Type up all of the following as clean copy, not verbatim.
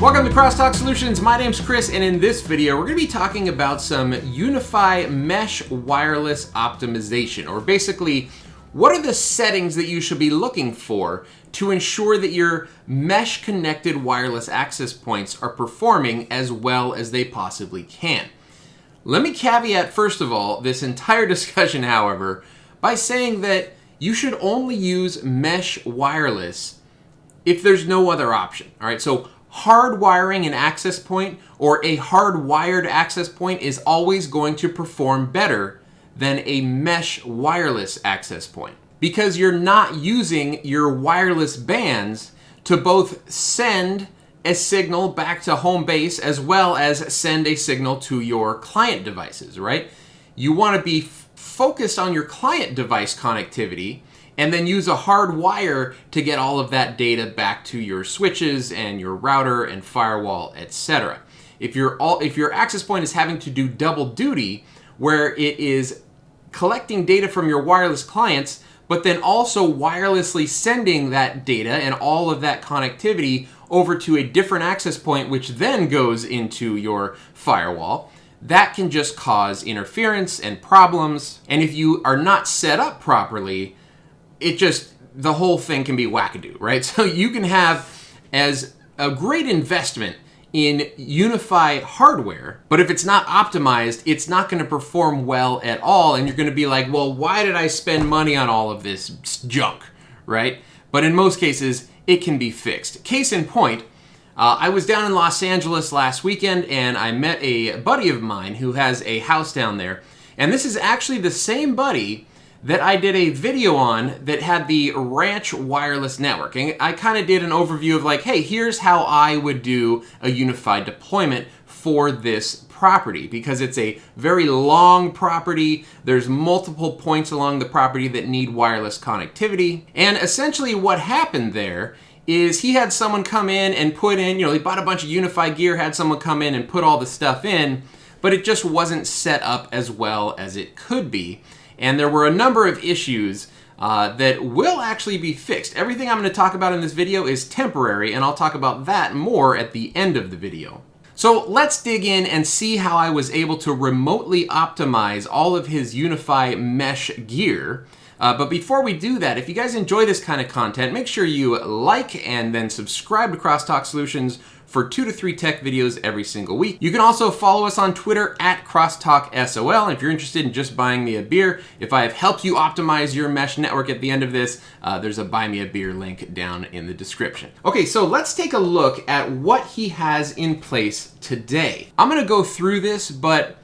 Welcome to Crosstalk Solutions. My name's Chris, and in this video, we're going to be talking about some Unifi mesh wireless optimization, or basically, what are the settings that you should be looking for to ensure that your mesh-connected wireless access points are performing as well as they possibly can. Let me caveat, first of all, this entire discussion, however, by saying that you should only use mesh wireless if there's no other option. All right, so hardwiring an access point or a hardwired access point is always going to perform better than a mesh wireless access point, because you're not using your wireless bands to both send a signal back to home base as well as send a signal to your client devices, right? You want to be focused on your client device connectivity and then use a hard wire to get all of that data back to your switches and your router and firewall, etc. If your access point is having to do double duty, where it is collecting data from your wireless clients, but then also wirelessly sending that data and all of that connectivity over to a different access point, which then goes into your firewall, that can just cause interference and problems. And if you are not set up properly, the whole thing can be wackadoo, right? So you can have as a great investment in Unifi hardware, but if it's not optimized, it's not going to perform well at all, and you're going to be like, well, why did I spend money on all of this junk, right? But in most cases, it can be fixed. Case in point, I was down in Los Angeles last weekend, and I met a buddy of mine who has a house down there, and this is actually the same buddy that I did a video on that had the Ranch wireless network. And I kind of did an overview of like, hey, here's how I would do a unified deployment for this property, because it's a very long property. There's multiple points along the property that need wireless connectivity. And essentially what happened there is he had someone come in and put in, he bought a bunch of Unifi gear, had someone come in and put all the stuff in, but it just wasn't set up as well as it could be. And there were a number of issues that will actually be fixed. Everything I'm going to talk about in this video is temporary, and I'll talk about that more at the end of the video. So let's dig in and see how I was able to remotely optimize all of his Unifi mesh gear. But before we do that, if you guys enjoy this kind of content, make sure you like and then subscribe to Crosstalk Solutions for 2 to 3 tech videos every single week. You can also follow us on Twitter at CrosstalkSOL. And if you're interested in just buying me a beer, if I have helped you optimize your mesh network at the end of this, there's a buy me a beer link down in the description. Okay, so let's take a look at what he has in place today. I'm gonna go through this, but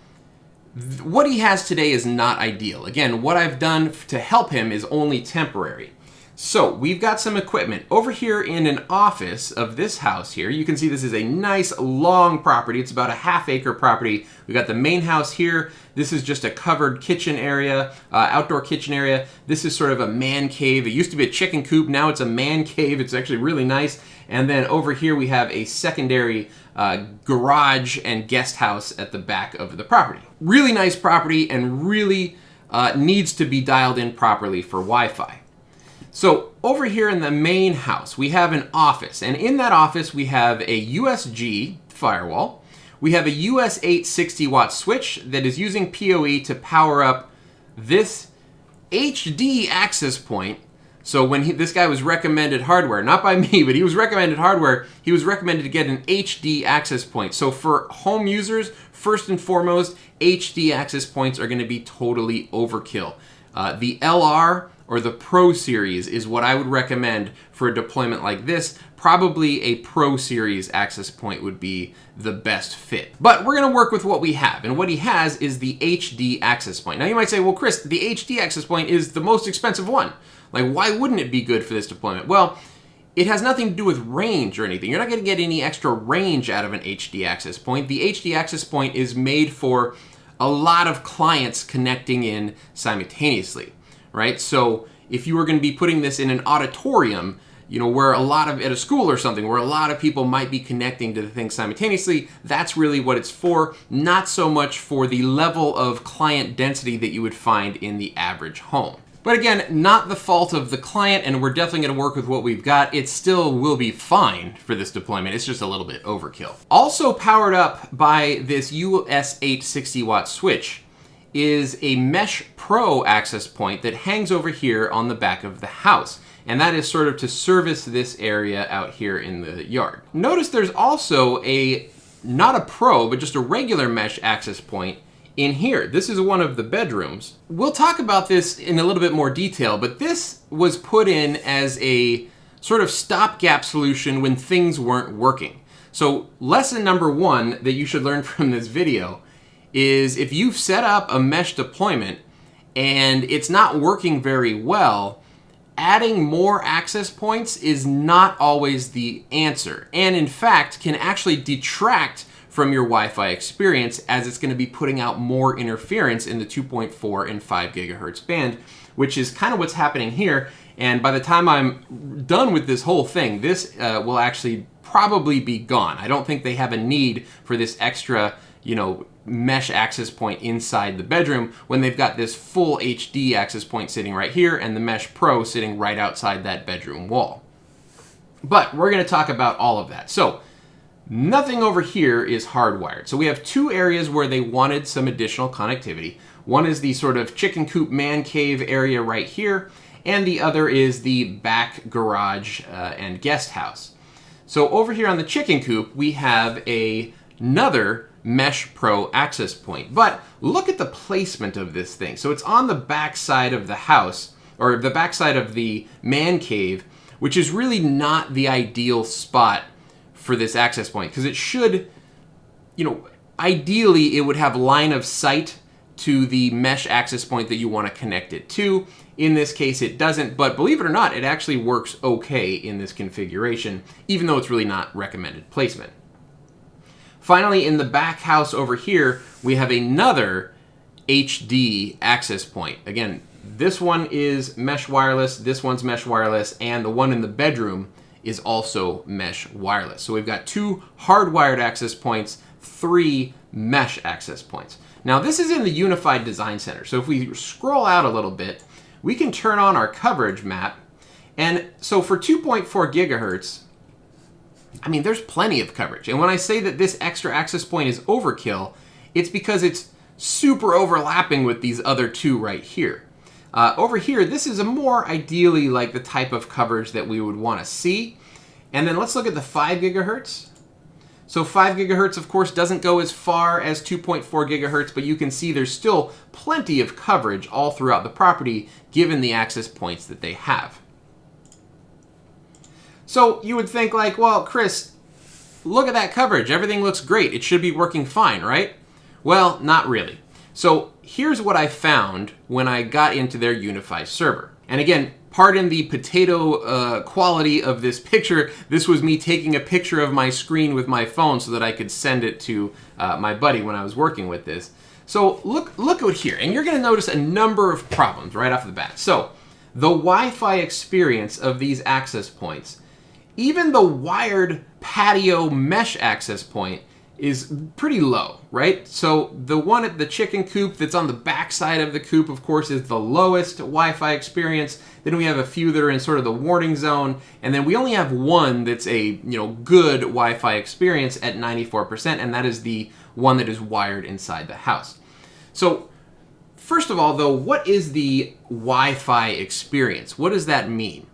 what he has today is not ideal. Again, what I've done to help him is only temporary. So we've got some equipment over here in an office of this house here. You can see this is a nice long property. It's about a half-acre property. We've got the main house here. This is just a covered kitchen area, outdoor kitchen area. This is sort of a man cave. It used to be a chicken coop. Now it's a man cave. It's actually really nice. And then over here we have a secondary garage and guest house at the back of the property. Really nice property, and really needs to be dialed in properly for Wi-Fi. So over here in the main house, we have an office, and in that office we have a USG firewall. We have a US 8 60-watt switch that is using PoE to power up this HD access point. So when this guy was recommended hardware, not by me, but he was recommended hardware, he was recommended to get an HD access point. So for home users, first and foremost, HD access points are going to be totally overkill. The LR or the Pro Series is what I would recommend for a deployment like this. Probably a Pro Series access point would be the best fit. But we're gonna work with what we have, and what he has is the HD access point. Now you might say, well, Chris, the HD access point is the most expensive one. Like, why wouldn't it be good for this deployment? Well, it has nothing to do with range or anything. You're not gonna get any extra range out of an HD access point. The HD access point is made for a lot of clients connecting in simultaneously, right? So if you were going to be putting this in an auditorium, where at a school or something, where a lot of people might be connecting to the thing simultaneously, that's really what it's for, not so much for the level of client density that you would find in the average home. But again, not the fault of the client, and we're definitely going to work with what we've got. It still will be fine for this deployment. It's just a little bit overkill. Also powered up by this US8 60-watt switch is a Mesh Pro access point that hangs over here on the back of the house. And that is sort of to service this area out here in the yard. Notice there's also not a Pro, but just a regular mesh access point in here. This is one of the bedrooms. We'll talk about this in a little bit more detail, but this was put in as a sort of stopgap solution when things weren't working. So lesson number one that you should learn from this video is if you've set up a mesh deployment and it's not working very well, adding more access points is not always the answer, and in fact can actually detract from your Wi-Fi experience, as it's going to be putting out more interference in the 2.4 and 5 gigahertz band, which is kind of what's happening here. And by the time I'm done with this whole thing, this will actually probably be gone. I don't think they have a need for this extra, mesh access point inside the bedroom when they've got this full HD access point sitting right here and the Mesh Pro sitting right outside that bedroom wall. But we're going to talk about all of that. So nothing over here is hardwired. So we have two areas where they wanted some additional connectivity. One is the sort of chicken coop man cave area right here, and the other is the back garage and guest house. So over here on the chicken coop, we have another Mesh Pro access point. But look at the placement of this thing. So it's on the back side of the house, or the back side of the man cave, which is really not the ideal spot for this access point, because it should, ideally it would have line of sight to the mesh access point that you want to connect it to. In this case it doesn't, but believe it or not, it actually works okay in this configuration, even though it's really not recommended placement. Finally, in the back house over here, we have another HD access point. Again, this one is mesh wireless, this one's mesh wireless, and the one in the bedroom is also mesh wireless. So we've got two hardwired access points, three mesh access points. Now this is in the Unifi Design Center. So if we scroll out a little bit, we can turn on our coverage map. And so for 2.4 gigahertz, there's plenty of coverage. And when I say that this extra access point is overkill, it's because it's super overlapping with these other two right here. Over here, this is a more ideally like the type of coverage that we would want to see. And then let's look at the 5 gigahertz. So 5 gigahertz, of course, doesn't go as far as 2.4 gigahertz, but you can see there's still plenty of coverage all throughout the property, given the access points that they have. So you would think like, well, Chris, look at that coverage. Everything looks great. It should be working fine, right? Well, not really. So here's what I found when I got into their Unifi server. And again, pardon the potato quality of this picture. This was me taking a picture of my screen with my phone so that I could send it to my buddy when I was working with this. So look out here, and you're going to notice a number of problems right off the bat. So the Wi-Fi experience of these access points, even the wired patio mesh access point, is pretty low, right? So the one at the chicken coop that's on the back side of the coop, of course, is the lowest Wi-Fi experience. Then we have a few that are in sort of the warning zone, and then we only have one that's a good Wi-Fi experience at 94%, and that is the one that is wired inside the house. So first of all, though, what is the Wi-Fi experience? What does that mean?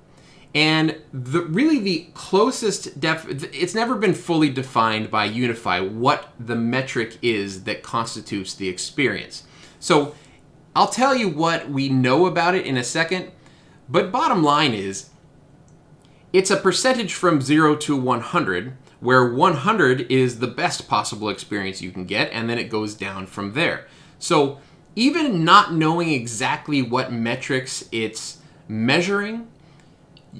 And really the closest it's never been fully defined by Unifi what the metric is that constitutes the experience. So I'll tell you what we know about it in a second, but bottom line is it's a percentage from 0 to 100, where 100 is the best possible experience you can get, and then it goes down from there. So even not knowing exactly what metrics it's measuring,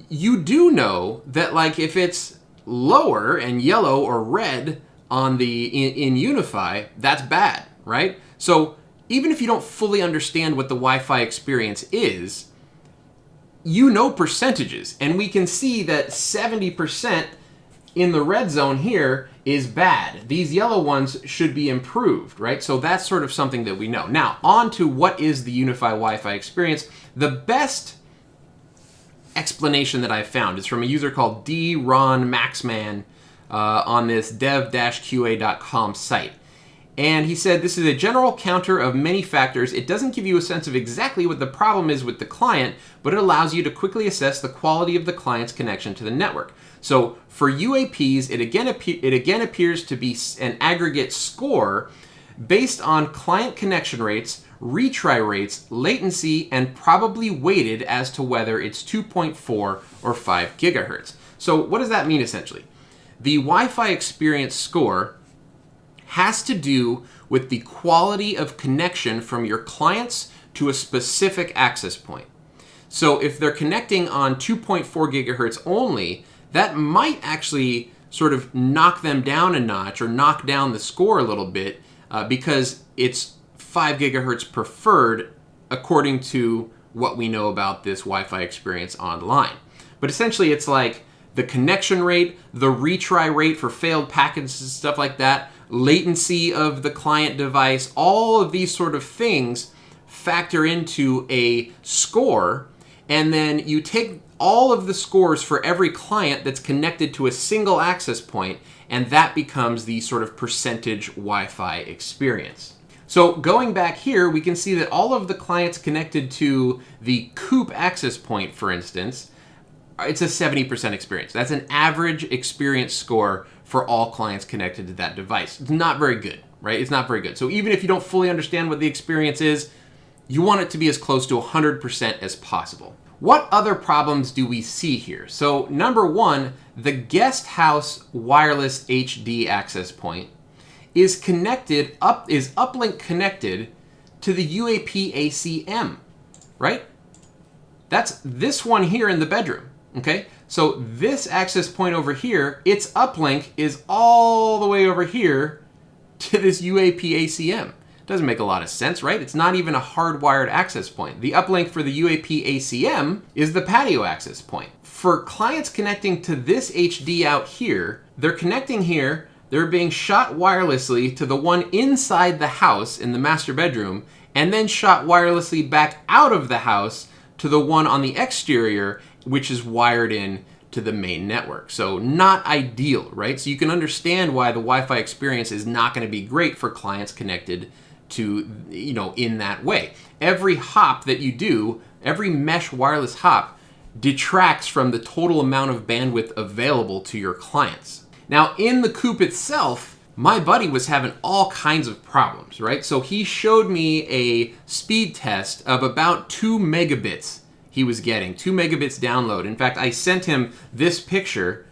you do know that, like, if it's lower and yellow or red on in Unifi, that's bad, right? So even if you don't fully understand what the Wi-Fi experience is, you know percentages, and we can see that 70% in the red zone here is bad. These yellow ones should be improved, right? So that's sort of something that we know. Now, on to what is the Unifi Wi-Fi experience. The best explanation that I've found is from a user called D. Ron Maxman on this dev-qa.com site. And he said, this is a general counter of many factors. It doesn't give you a sense of exactly what the problem is with the client, but it allows you to quickly assess the quality of the client's connection to the network. So for UAPs, it again appears to be an aggregate score based on client connection rates, retry rates, latency, and probably weighted as to whether it's 2.4 or 5 gigahertz. So what does that mean essentially? The Wi-Fi experience score has to do with the quality of connection from your clients to a specific access point. So if they're connecting on 2.4 gigahertz only, that might actually sort of knock them down a notch or knock down the score a little bit because it's 5 gigahertz preferred according to what we know about this Wi-Fi experience online. But essentially it's like the connection rate, the retry rate for failed packets and stuff like that, latency of the client device, all of these sort of things factor into a score, and then you take all of the scores for every client that's connected to a single access point, and that becomes the sort of percentage Wi-Fi experience. So going back here, we can see that all of the clients connected to the COOP access point, for instance, it's a 70% experience. That's an average experience score for all clients connected to that device. It's not very good, right? It's not very good. So even if you don't fully understand what the experience is, you want it to be as close to 100% as possible. What other problems do we see here? So number one, the guest house wireless HD access point is uplink connected to the UAP ACM, right? That's this one here in the bedroom. Okay, so this access point over here, its uplink is all the way over here to this UAP ACM. Doesn't make a lot of sense, right? It's not even a hardwired access point. The uplink for the UAP ACM is the patio access point. For clients connecting to this HD out here, they're connecting here, they're being shot wirelessly to the one inside the house in the master bedroom, and then shot wirelessly back out of the house to the one on the exterior, which is wired in to the main network. So not ideal, right? So you can understand why the Wi-Fi experience is not going to be great for clients connected to, in that way. Every hop that you do, every mesh wireless hop detracts from the total amount of bandwidth available to your clients. Now in the COOP itself, my buddy was having all kinds of problems, right? So he showed me a speed test of about 2 megabits he was getting, 2 megabits download. In fact, I sent him this picture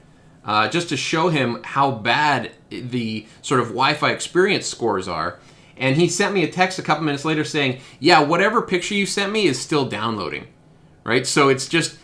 just to show him how bad the sort of Wi-Fi experience scores are. And he sent me a text a couple minutes later saying, yeah, whatever picture you sent me is still downloading, right? So it's just,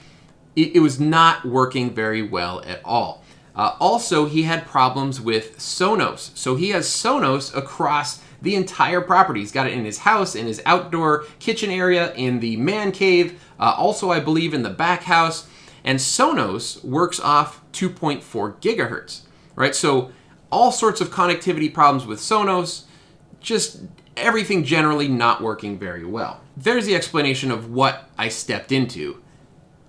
it was not working very well at all. Also, he had problems with Sonos. So he has Sonos across the entire property. He's got it in his house, in his outdoor kitchen area, in the man cave, also I believe in the back house. And Sonos works off 2.4 gigahertz, right? So all sorts of connectivity problems with Sonos, just everything generally not working very well. There's the explanation of what I stepped into.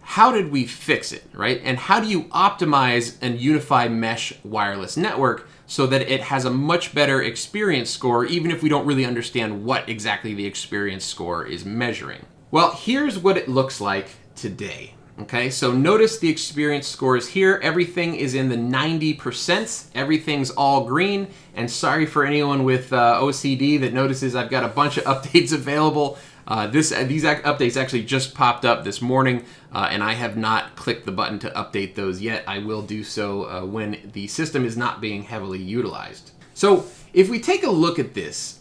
How did we fix it, right? And how do you optimize a Unifi mesh wireless network so that it has a much better experience score, even if we don't really understand what exactly the experience score is measuring? Well, here's what it looks like today. Okay, so notice the experience scores here. Everything is in the 90%. Everything's all green. And sorry for anyone with OCD that notices I've got a bunch of updates available. These updates actually just popped up this morning, and I have not clicked the button to update those yet. I will do so when the system is not being heavily utilized. So if we take a look at this,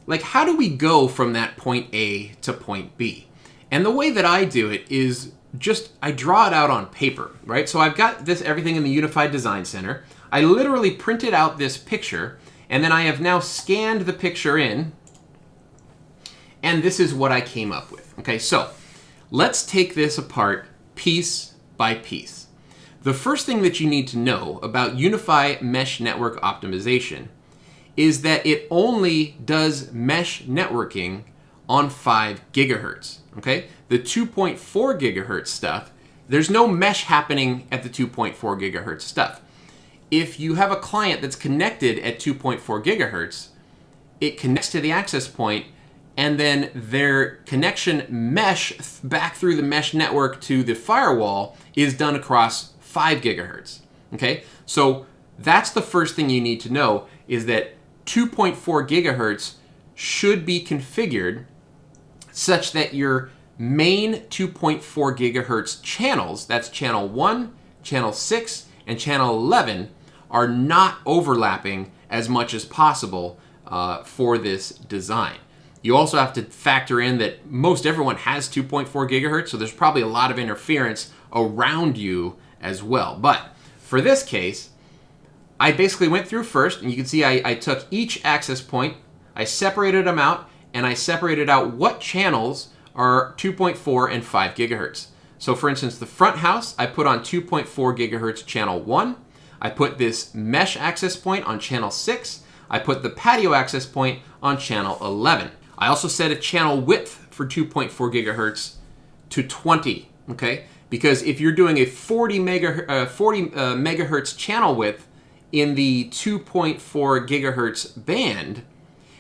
like how do we go from that point A to point B? And the way that I do it is just, I draw it out on paper, right? So I've got this everything in the Unified Design Center. I literally printed out this picture, and then I have now scanned the picture in, and this is what I came up with. Okay, so let's take this apart piece by piece. The first thing that you need to know about Unifi Mesh Network Optimization is that it only does mesh networking on 5 gigahertz, okay? The 2.4 gigahertz stuff, there's no mesh happening at the 2.4 gigahertz stuff. If you have a client that's connected at 2.4 gigahertz, it connects to the access point, and then their connection mesh back through the mesh network to the firewall is done across 5 gigahertz, okay? So that's the first thing you need to know, is that 2.4 gigahertz should be configured such that your main 2.4 gigahertz channels, that's channel 1, channel 6, and channel 11, are not overlapping as much as possible for this design. You also have to factor in that most everyone has 2.4 gigahertz, so there's probably a lot of interference around you as well. But for this case, I basically went through first, and you can see I took each access point, I separated them out, and I separated out what channels are 2.4 and 5 gigahertz. So for instance, the front house, I put on 2.4 gigahertz channel 1. I put this mesh access point on channel 6. I put the patio access point on channel 11. I also set a channel width for 2.4 gigahertz to 20, okay? Because if you're doing a 40 megahertz channel width in the 2.4 gigahertz band,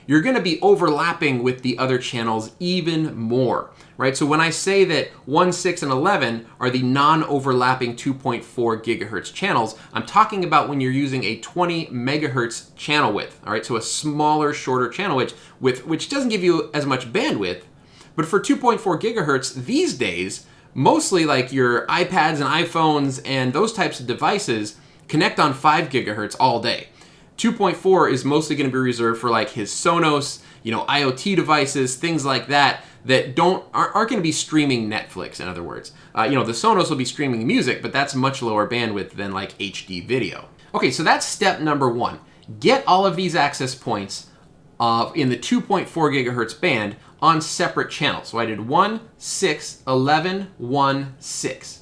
you're going to be overlapping with the other channels even more, right? So when I say that 1, 6, and 11 are the non-overlapping 2.4 gigahertz channels, I'm talking about when you're using a 20 megahertz channel width, all right? So a smaller, shorter channel width, which doesn't give you as much bandwidth. But for 2.4 gigahertz these days, mostly like your iPads and iPhones and those types of devices connect on 5 gigahertz all day. 2.4 is mostly going to be reserved for like his Sonos, IoT devices, things like that aren't going to be streaming Netflix, in other words. The Sonos will be streaming music, but that's much lower bandwidth than like HD video. Okay, so that's step number 1. Get all of these access points in the 2.4 gigahertz band on separate channels. So I did 1, 6, 11, 1, 6.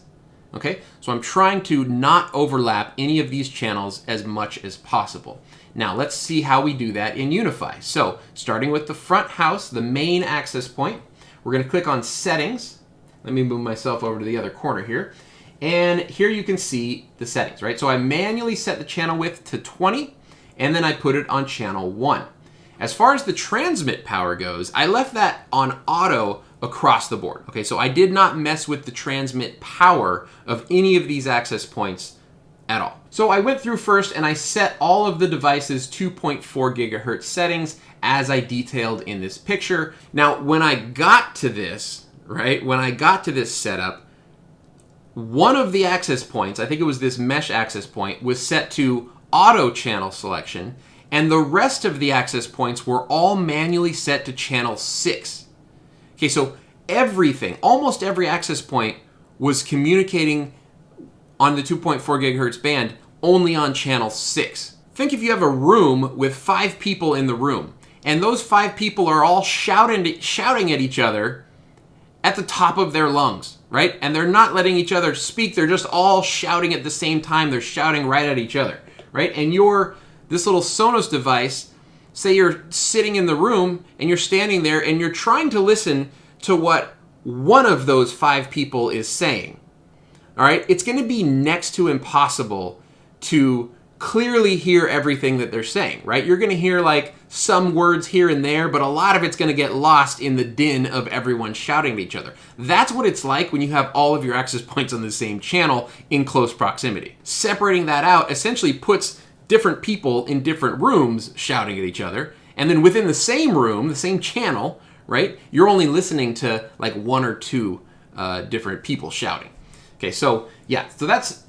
Okay, so I'm trying to not overlap any of these channels as much as possible. Now let's see how we do that in Unifi. So starting with the front house, the main access point, we're going to click on settings. Let me move myself over to the other corner here. And here you can see the settings, right? So I manually set the channel width to 20, and then I put it on channel 1. As far as the transmit power goes, I left that on auto across the board. Okay, so I did not mess with the transmit power of any of these access points at all. So I went through first and I set all of the devices 2.4 gigahertz settings as I detailed in this picture. Now, when I got to this, right, when I got to this setup, one of the access points, I think it was this mesh access point, was set to auto channel selection, and the rest of the access points were all manually set to channel 6. Okay, so everything, almost every access point was communicating on the 2.4 gigahertz band only on channel 6. Think if you have a room with 5 people in the room, and those 5 people are all shouting at each other at the top of their lungs, right? And they're not letting each other speak, they're just all shouting at the same time, they're shouting right at each other, right? And this little Sonos device, say you're sitting in the room and you're standing there and you're trying to listen to what one of those 5 people is saying. All right, it's going to be next to impossible to clearly hear everything that they're saying, right? You're going to hear like some words here and there, but a lot of it's going to get lost in the din of everyone shouting at each other. That's what it's like when you have all of your access points on the same channel in close proximity. Separating that out essentially puts different people in different rooms shouting at each other, and then within the same room, the same channel, right, you're only listening to like 1 or 2 different people shouting. Okay, so yeah, so that's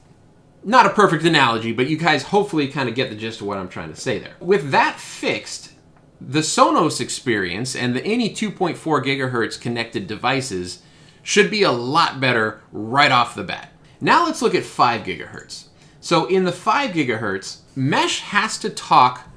not a perfect analogy, but you guys hopefully kind of get the gist of what I'm trying to say there. With that fixed, the Sonos experience and any 2.4 gigahertz connected devices should be a lot better right off the bat. Now let's look at 5 gigahertz. So in the 5 gigahertz, mesh has to talk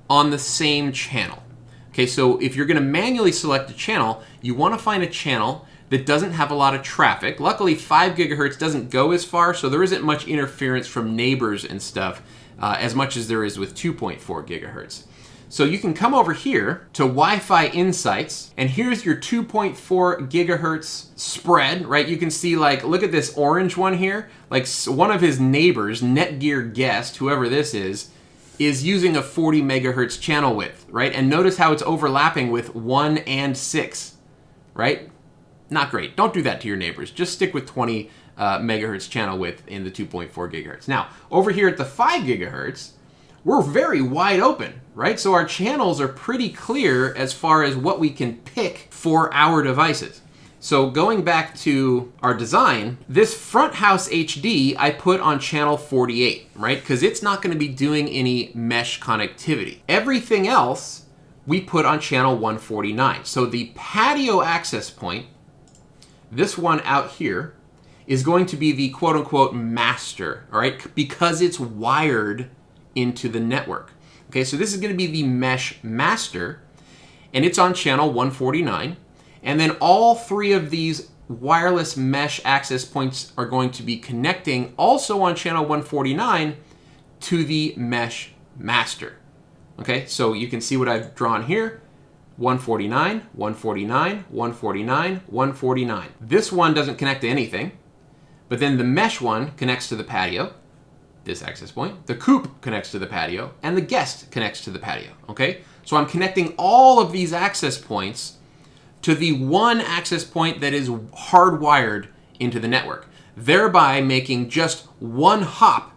on the same channel. Okay, so if you're going to manually select a channel, you want to find a channel that doesn't have a lot of traffic. Luckily, 5 gigahertz doesn't go as far, so there isn't much interference from neighbors and stuff as much as there is with 2.4 gigahertz. So you can come over here to Wi-Fi Insights, and here's your 2.4 gigahertz spread, right? You can see, like, look at this orange one here. Like, one of his neighbors, Netgear Guest, whoever this is using a 40 megahertz channel width, right? And notice how it's overlapping with 1 and 6, right? Not great. Don't do that to your neighbors. Just stick with 20 megahertz channel width in the 2.4 gigahertz. Now, over here at the 5 gigahertz, we're very wide open, right? So our channels are pretty clear as far as what we can pick for our devices. So going back to our design, this front house HD I put on channel 48, right? Because it's not going to be doing any mesh connectivity. Everything else we put on channel 149. So the patio access point, this one out here, is going to be the quote-unquote master, all right? Because it's wired into the network. Okay, so this is going to be the mesh master, and it's on channel 149. And then all 3 of these wireless mesh access points are going to be connecting also on channel 149 to the mesh master. Okay, so you can see what I've drawn here. 149, 149, 149, 149. This one doesn't connect to anything, but then the mesh one connects to the patio, this access point. The coop connects to the patio, and the guest connects to the patio, okay? So I'm connecting all of these access points to the one access point that is hardwired into the network, thereby making just one hop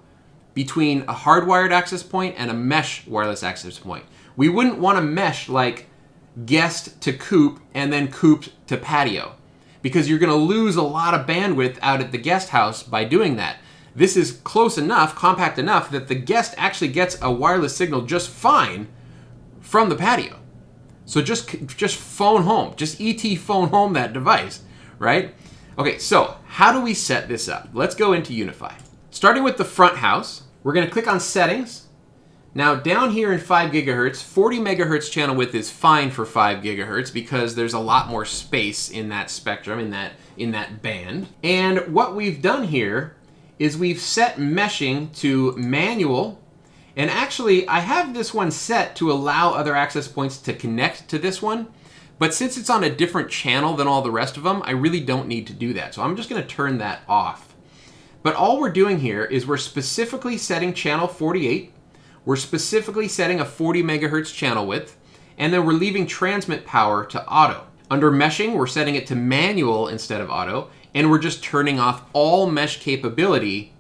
between a hardwired access point and a mesh wireless access point. We wouldn't want to mesh like guest to coop and then coop to patio, because you're going to lose a lot of bandwidth out at the guest house by doing that. This is close enough, compact enough, that the guest actually gets a wireless signal just fine from the patio. So just phone home, just ET phone home that device, right? Okay, so how do we set this up? Let's go into Unifi. Starting with the front house, we're going to click on Settings. Now down here in 5 gigahertz, 40 megahertz channel width is fine for 5 gigahertz because there's a lot more space in that spectrum, in that band. And what we've done here is we've set meshing to manual, and actually I have this one set to allow other access points to connect to this one, but since it's on a different channel than all the rest of them, I really don't need to do that. So I'm just going to turn that off. But all we're doing here is we're specifically setting channel 48, we're specifically setting a 40 megahertz channel width, and then we're leaving transmit power to auto. Under meshing, we're setting it to manual instead of auto, and we're just turning off all mesh capability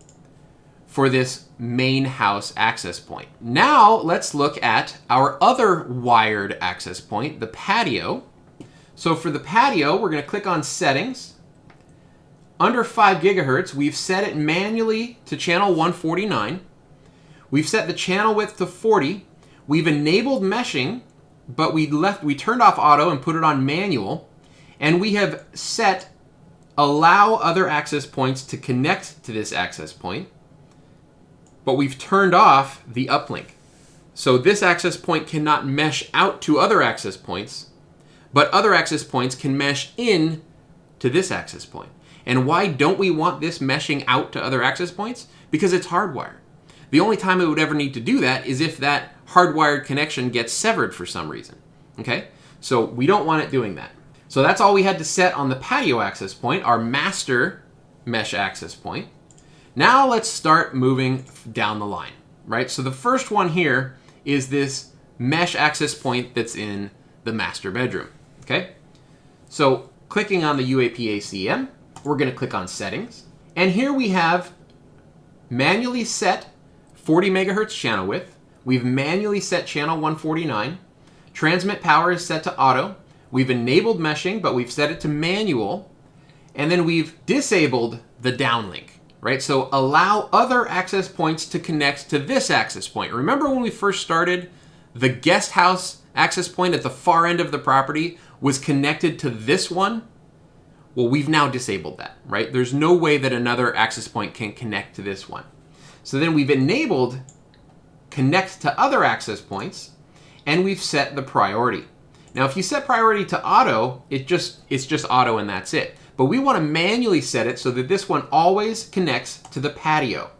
for this main house access point. Now let's look at our other wired access point, the patio. So for the patio, we're going to click on Settings. Under 5 gigahertz, we've set it manually to channel 149. We've set the channel width to 40. We've enabled meshing, but we turned off auto and put it on manual. And we have set allow other access points to connect to this access point, but we've turned off the uplink. So this access point cannot mesh out to other access points, but other access points can mesh in to this access point. And why don't we want this meshing out to other access points? Because it's hardwired. The only time it would ever need to do that is if that hardwired connection gets severed for some reason, okay? So we don't want it doing that. So that's all we had to set on the patio access point, our master mesh access point. Now let's start moving down the line, right? So the first one here is this mesh access point that's in the master bedroom, okay? So clicking on the UAP ACM, we're going to click on Settings. And here we have manually set 40 megahertz channel width. We've manually set channel 149. Transmit power is set to auto. We've enabled meshing, but we've set it to manual. And then we've disabled the downlink, right? So allow other access points to connect to this access point. Remember when we first started, the guest house access point at the far end of the property was connected to this one? Well, we've now disabled that, right? There's no way that another access point can connect to this one. So then we've enabled connect to other access points, and we've set the priority. Now, if you set priority to auto, it's just auto and that's it. but we want to manually set it so that this one always connects to the patio.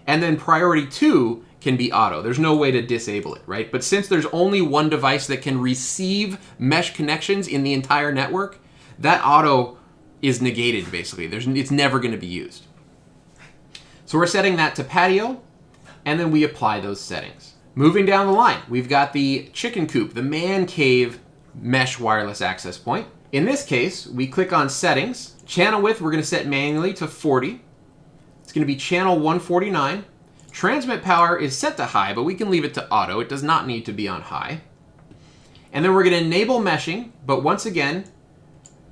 And then priority 2 can be auto. There's no way to disable it, right? But since there's only one device that can receive mesh connections in the entire network, that auto is negated, basically. It's never going to be used. So we're setting that to patio, and then we apply those settings. Moving down the line, we've got the chicken coop, the man cave mesh wireless access point. In this case, we click on settings. Channel width, we're going to set manually to 40. It's going to be channel 149. Transmit power is set to high, but we can leave it to auto. It does not need to be on high. And then we're going to enable meshing, but once again,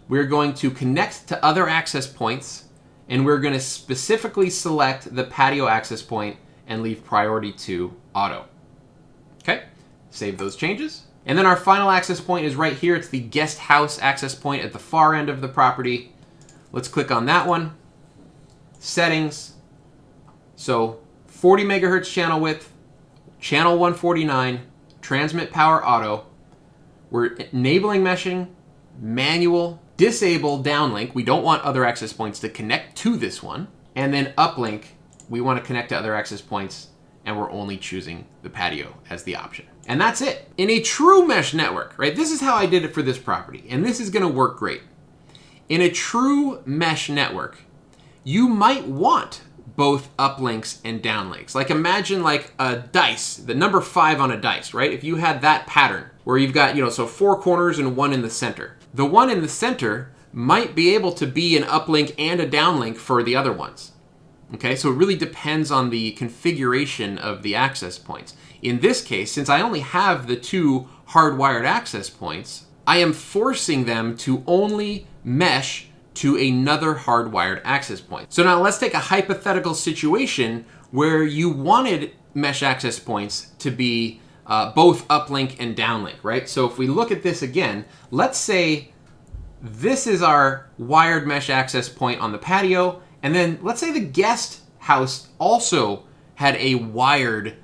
we're going to connect to other access points, and we're going to specifically select the patio access point and leave priority to auto. Okay, save those changes. And then our final access point is right here. It's the guest house access point at the far end of the property. Let's click on that one. Settings. So 40 megahertz channel width, channel 149, transmit power auto. We're enabling meshing, manual, disable downlink. We don't want other access points to connect to this one. And then uplink, we want to connect to other access points, and we're only choosing the patio as the option. And that's it. In a true mesh network, right? This is how I did it for this property, and this is going to work great. In a true mesh network, you might want both uplinks and downlinks. Like imagine like a dice, the number 5 on a dice, right? If you had that pattern where you've got, so 4 corners and 1 in the center. The one in the center might be able to be an uplink and a downlink for the other ones. Okay, so it really depends on the configuration of the access points. In this case, since I only have the 2 hardwired access points, I am forcing them to only mesh to another hardwired access point. So now let's take a hypothetical situation where you wanted mesh access points to be both uplink and downlink, right? So if we look at this again, let's say this is our wired mesh access point on the patio, and then let's say the guest house also had a wired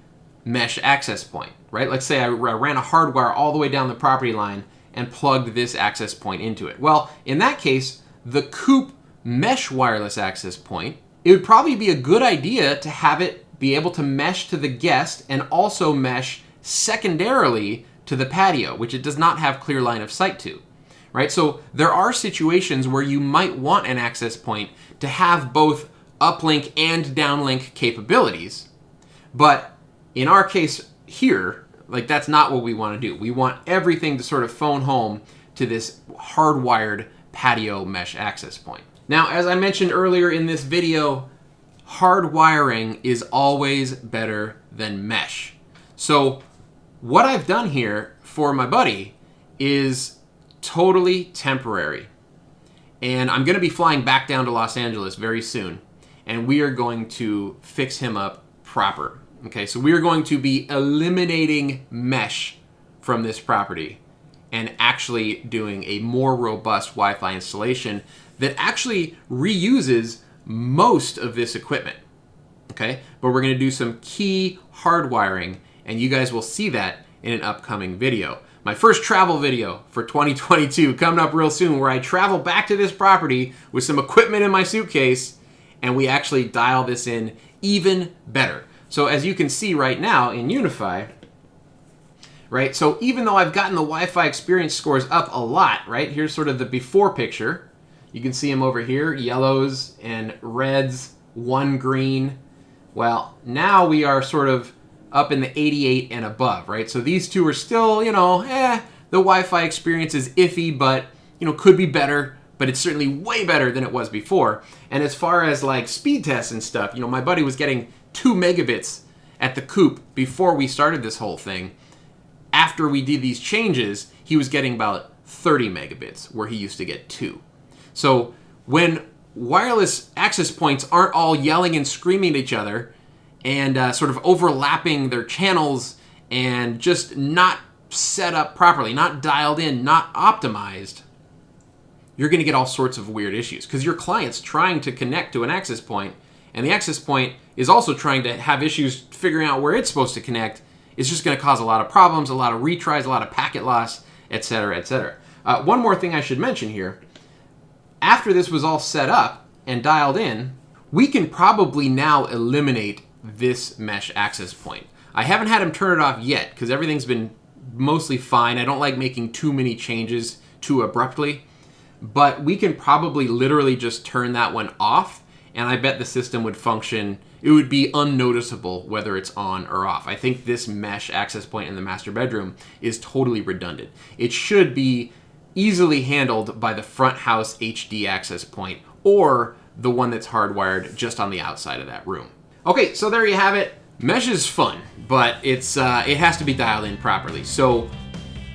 mesh access point, right? Let's say I ran a hardwire all the way down the property line and plugged this access point into it. Well, in that case, the coop mesh wireless access point, it would probably be a good idea to have it be able to mesh to the guest and also mesh secondarily to the patio, which it does not have clear line of sight to, right? So there are situations where you might want an access point to have both uplink and downlink capabilities, but in our case here, like that's not what we want to do. We want everything to sort of phone home to this hardwired patio mesh access point. Now, as I mentioned earlier in this video, hard wiring is always better than mesh. So what I've done here for my buddy is totally temporary. And I'm going to be flying back down to Los Angeles very soon, and we are going to fix him up proper. Okay, so we are going to be eliminating mesh from this property and actually doing a more robust Wi-Fi installation that actually reuses most of this equipment. Okay, but we're going to do some key hardwiring, and you guys will see that in an upcoming video. My first travel video for 2022 coming up real soon, where I travel back to this property with some equipment in my suitcase, and we actually dial this in even better. So as you can see right now in Unifi, right? So even though I've gotten the Wi-Fi Experience scores up a lot, right? Here's sort of the before picture. You can see them over here, yellows and reds, 1 green. Well, now we are sort of up in the 88 and above, right? So these two are still, the Wi-Fi Experience is iffy, but, could be better, but it's certainly way better than it was before. And as far as like speed tests and stuff, my buddy was getting 2 megabits at the coop before we started this whole thing. After we did these changes, he was getting about 30 megabits, where he used to get 2. So when wireless access points aren't all yelling and screaming at each other and sort of overlapping their channels and just not set up properly, not dialed in, not optimized, you're going to get all sorts of weird issues because your client's trying to connect to an access point, and the access point is also trying to have issues figuring out where it's supposed to connect. It's just going to cause a lot of problems, a lot of retries, a lot of packet loss, etc., etc. One more thing I should mention here. after this was all set up and dialed in, we can probably now eliminate this mesh access point. I haven't had him turn it off yet because everything's been mostly fine. I don't like making too many changes too abruptly, but we can probably literally just turn that one off, and I bet the system would function. It would be unnoticeable whether it's on or off. I think this mesh access point in the master bedroom is totally redundant. It should be easily handled by the front house HD access point or the one that's hardwired just on the outside of that room. Okay, so there you have it. Mesh is fun, but it has to be dialed in properly. So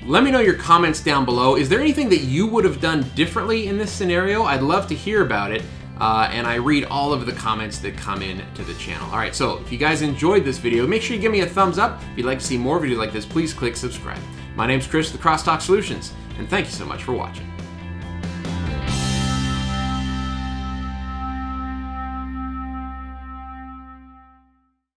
let me know your comments down below. Is there anything that you would have done differently in this scenario? I'd love to hear about it. And I read all of the comments that come in to the channel. All right, so if you guys enjoyed this video, make sure you give me a thumbs up. If you'd like to see more videos like this, please click subscribe. My name's Chris with Crosstalk Solutions, and thank you so much for watching.